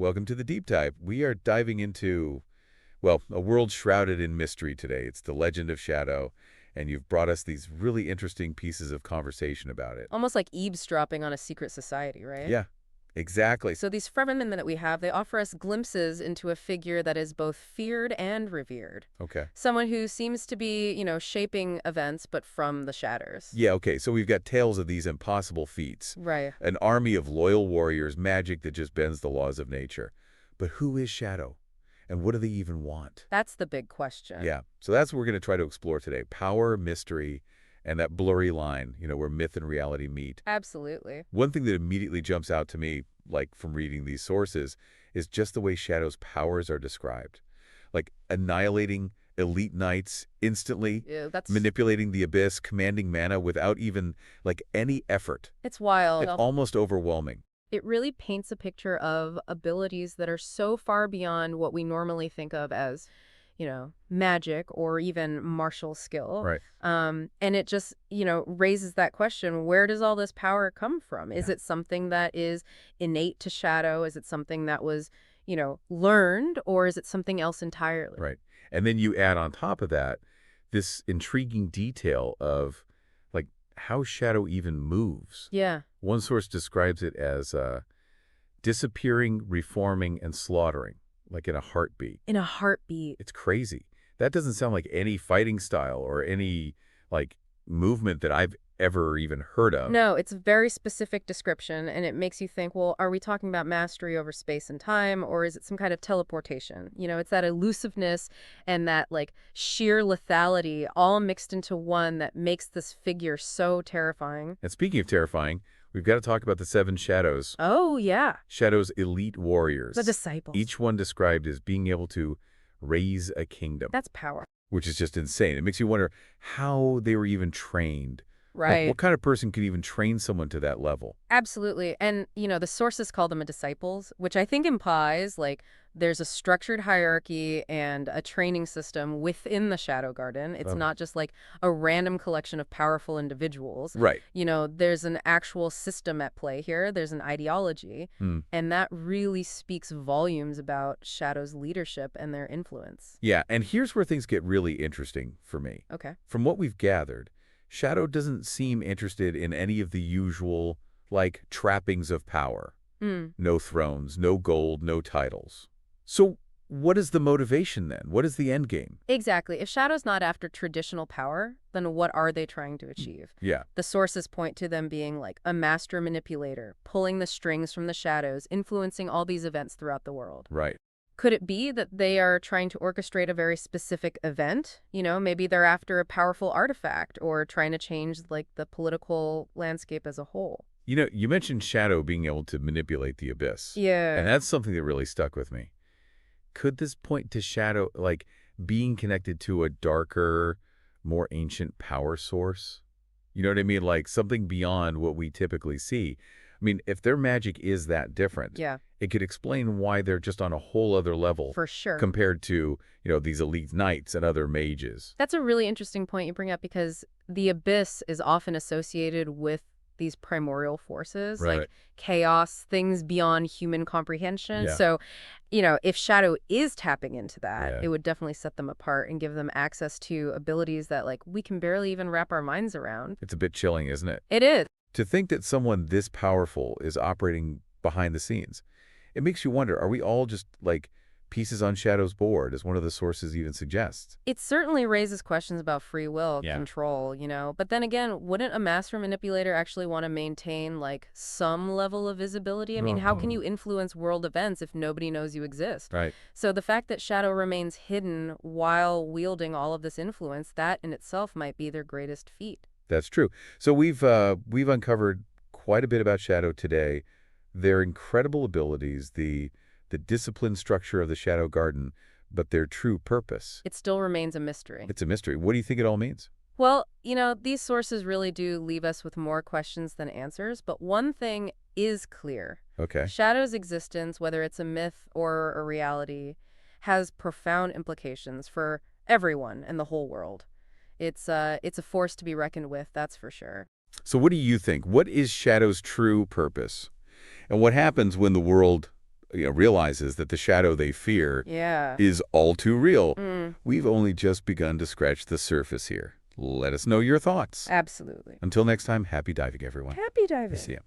Welcome to the Deep Dive. We are diving into, well, a world shrouded in mystery today. It's the legend of Shadow, and you've brought us these really interesting pieces of conversation about it. Almost like eavesdropping on a secret society, right? Yeah, exactly. So these fremen that we have, they offer us glimpses into a figure that is both feared and revered. Okay. Someone who seems to be, shaping events, but from the shadows. Yeah, okay, so we've got tales of these impossible feats. Right. An army of loyal warriors, magic that just bends the laws of nature. But who is Shadow? And what do they even want? That's the big question. Yeah, so that's what we're going to try to explore today. Power, mystery, and that blurry line, where myth and reality meet. Absolutely. One thing that immediately jumps out to me, like from reading these sources, is just the way Shadow's powers are described. Like annihilating elite knights instantly, Yeah, manipulating the abyss, commanding mana without even, like, any effort. it's wild. It's almost overwhelming. It really paints a picture of abilities that are so far beyond what we normally think of as, magic or even martial skill. Right. And it just, raises that question, where does all this power come from? Is Yeah. it something that is innate to Shadow? Is it something that was, learned, or is it something else entirely? Right. And then you add on top of that this intriguing detail of, like, how Shadow even moves. Yeah, One source describes it as disappearing, reforming, and slaughtering, like in a heartbeat. in a heartbeat. It's crazy. That doesn't sound like any fighting style or any, like, movement that I've ever even heard of. No, it's a very specific description, and it makes you think, well, are we talking about mastery over space and time, or is it some kind of teleportation? It's that elusiveness and that, like, sheer lethality all mixed into one that makes this figure so terrifying. And speaking of terrifying, we've got to talk about the seven shadows. Oh, yeah. Shadow's elite warriors. The disciples. Each one described as being able to raise a kingdom, That's power. which is just insane. It makes you wonder how they were even trained. Like, Right. what kind of person could even train someone to that level? Absolutely. And, the sources call them a disciples, which I think implies, like, there's a structured hierarchy and a training system within the Shadow Garden. It's Oh. not just like a random collection of powerful individuals. Right. There's an actual system at play here. There's an ideology. Hmm. And that really speaks volumes about Shadow's leadership and their influence. Yeah, and here's where things get really interesting for me. Okay. From what we've gathered, Shadow doesn't seem interested in any of the usual, like, trappings of power. Mm. No thrones, no gold, no titles. So what is the motivation then? What is the end game? Exactly. If Shadow's not after traditional power, then what are they trying to achieve? Yeah. The sources point to them being like a master manipulator, pulling the strings from the shadows, influencing all these events throughout the world. Right. Could it be that they are trying to orchestrate a very specific event? Maybe they're after a powerful artifact or trying to change, like, the political landscape as a whole. You mentioned Shadow being able to manipulate the abyss. Yeah. And that's something that really stuck with me. Could this point to Shadow, like, being connected to a darker, more ancient power source? You know what I mean? Like, something beyond what we typically see. I mean, if their magic is that different, Yeah, it could explain why they're just on a whole other level for sure. compared to, these elite knights and other mages. That's a really interesting point you bring up because the abyss is often associated with these primordial forces, Right. like chaos, things beyond human comprehension. Yeah. So, if Shadow is tapping into that, Yeah. it would definitely set them apart and give them access to abilities that, like, we can barely even wrap our minds around. It's a bit chilling, isn't it? It is. To think that someone this powerful is operating behind the scenes. It makes you wonder, are we all just, like, pieces on Shadow's board, as one of the sources even suggests? It certainly raises questions about free will, Yeah. control, But then again, wouldn't a master manipulator actually want to maintain, like, some level of visibility? I mean, how can you influence world events if nobody knows you exist? Right. So the fact that Shadow remains hidden while wielding all of this influence, that in itself might be their greatest feat. That's true. So we've uncovered quite a bit about Shadow today. Their incredible abilities, the disciplined structure of the Shadow Garden, but their true purpose. It still remains a mystery. It's a mystery. What do you think it all means? Well, these sources really do leave us with more questions than answers, but one thing is clear. Okay. Shadow's existence, whether it's a myth or a reality, has profound implications for everyone and the whole world. It's a force to be reckoned with, that's for sure. So what do you think? What is Shadow's true purpose? And what happens when the world realizes that the shadow they fear Yeah. is all too real. Mm, We've only just begun to scratch the surface here. Let us know your thoughts. absolutely. Until next time, happy diving, everyone. Happy See diving. ya.